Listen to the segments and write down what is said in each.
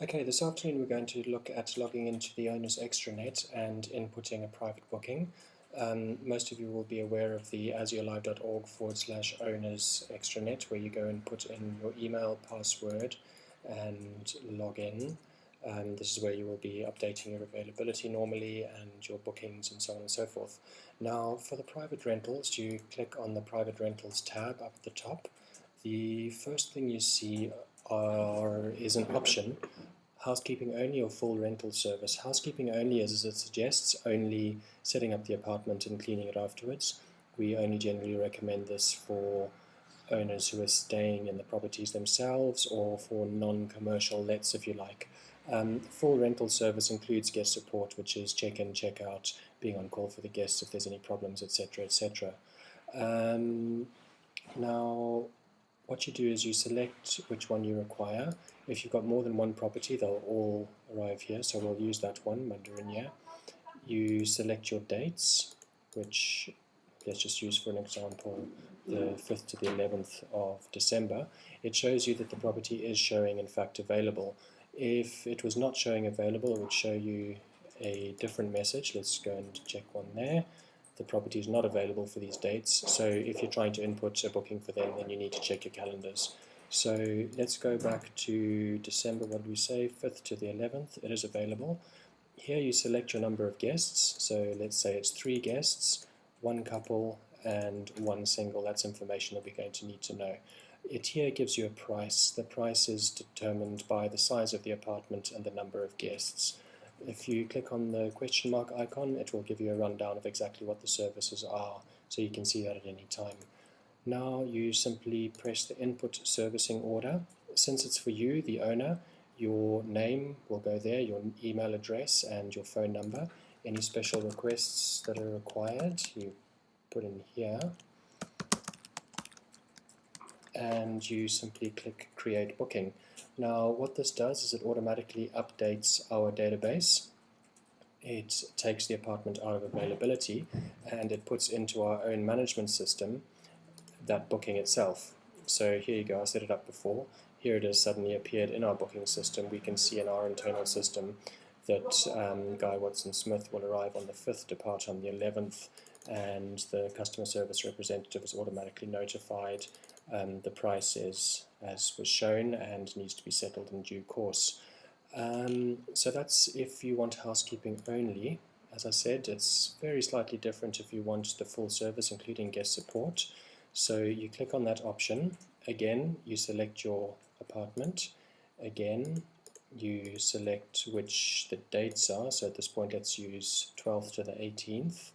Okay, this afternoon we're going to look at logging into the owner's extranet and inputting a private booking. Most of you will be aware of the azureLive.org/owners extranet, where you go and put in your email, password, and log in. This is where you will be updating your availability normally and your bookings and so on and so forth. Now, for the private rentals, you click on the private rentals tab up at the top. The first thing you see is an option: housekeeping only or full rental service. Housekeeping only, as it suggests, only setting up the apartment and cleaning it afterwards. We only generally recommend this for owners who are staying in the properties themselves or for non-commercial lets, if you like. Full rental service includes guest support, which is check-in, check-out, being on call for the guests if there's any problems, etc., etc. Now, what you do is you select which one you require. If you've got more than one property, they'll all arrive here, so we'll use that one, Mandurinya. You select your dates, which let's just use for an example the 5th to the 11th of December. It shows you that the property is showing in fact available. If it was not showing available, it would show you a different message. Let's go and check one there. The property is not available for these dates, so if you're trying to input a booking for them, then you need to check your calendars. So let's go back to December. What do we say? 5th to the 11th. It is available. Here you select your number of guests. So let's say it's 3 guests, 1 couple, and 1 single. That's information that we're going to need to know. It here gives you a price. The price is determined by the size of the apartment and the number of guests. If you click on the question mark icon, it will give you a rundown of exactly what the services are, so you can see that at any time. Now you simply press the input servicing order. Since it's for you, the owner, your name will go there, your email address and your phone number. Any special requests that are required, you put in here. And you simply click create booking. Now what this does is it automatically updates our database. It takes the apartment out of availability and it puts into our own management system that booking itself. So here you go, I set it up before. Here it is suddenly appeared in our booking system. We can see in our internal system that Guy Watson Smith will arrive on the 5th, depart on the 11th, and the customer service representative is automatically notified. The price is as was shown and needs to be settled in due course. So that's if you want housekeeping only. As I said, it's very slightly different if you want the full service including guest support. So you click on that option. Again, you select your apartment. Again, you select which the dates are. So at this point, let's use 12th to the 18th.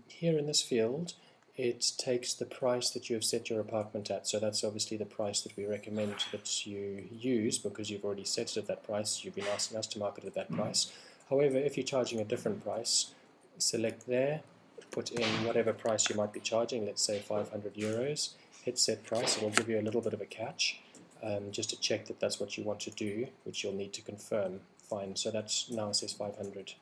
Here in this field, it takes the price that you have set your apartment at. So that's obviously the price that we recommend that you use because you've already set it at that price. You've been asking us to market at that price. However, if you're charging a different price, select there, put in whatever price you might be charging, let's say 500 euros, hit set price. It will give you a little bit of a catch just to check that that's what you want to do, which you'll need to confirm. Fine, so that's now says 500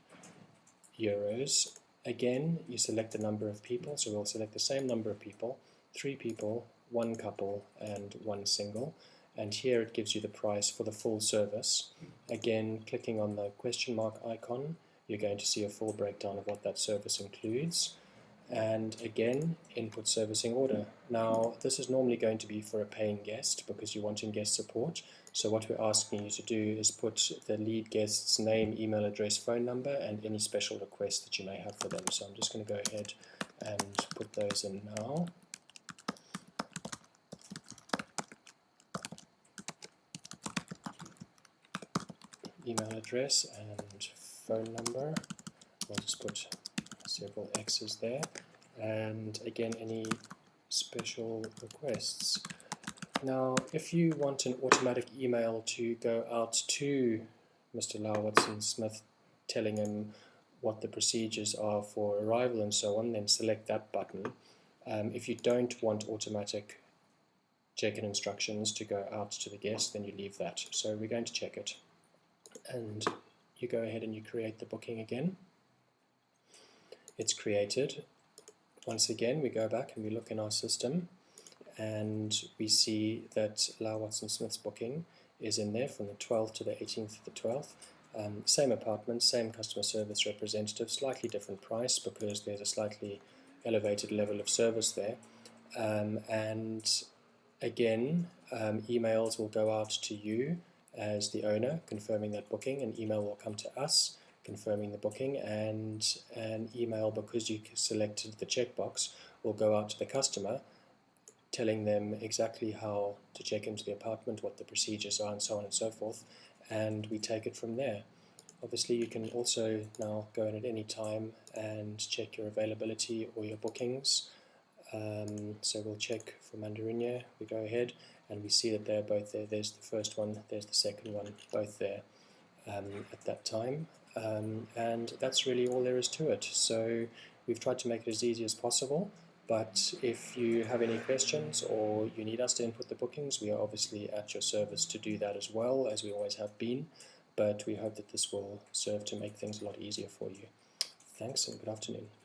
euros. Again, you select the number of people, so we'll select the same number of people, 3 people, 1 couple, and 1 single. And here it gives you the price for the full service. Again, clicking on the question mark icon, you're going to see a full breakdown of what that service includes. And again, input servicing order. Now, this is normally going to be for a paying guest because you're wanting guest support. So what we're asking you to do is put the lead guest's name, email address, phone number, and any special requests that you may have for them. So I'm just going to go ahead and put those in now. Email address and phone number. I'll just put several X's there, and again any special requests. Now if you want an automatic email to go out to Mr. Lau Watson Smith telling him what the procedures are for arrival and so on, then select that button. If you don't want automatic check-in instructions to go out to the guest, then you leave that. So we're going to check it, and you go ahead and you create the booking again. It's created. Once again, we go back and we look in our system, and we see that Lau Watson Smith's booking is in there from the 12th to the 18th of the 12th. Same apartment, same customer service representative, slightly different price because there's a slightly elevated level of service there. And again, emails will go out to you as the owner confirming that booking. An email will come to us confirming the booking, and an email, because you selected the checkbox, will go out to the customer telling them exactly how to check into the apartment, what the procedures are, and so on and so forth, and we take it from there. Obviously, you can also now go in at any time and check your availability or your bookings. So we'll check for Mandarinha. We go ahead and we see that they're both there. There's the first one, there's the second one, both there at that time. And that's really all there is to it. So we've tried to make it as easy as possible. But if you have any questions or you need us to input the bookings, we are obviously at your service to do that as well, as we always have been. But we hope that this will serve to make things a lot easier for you. Thanks and good afternoon.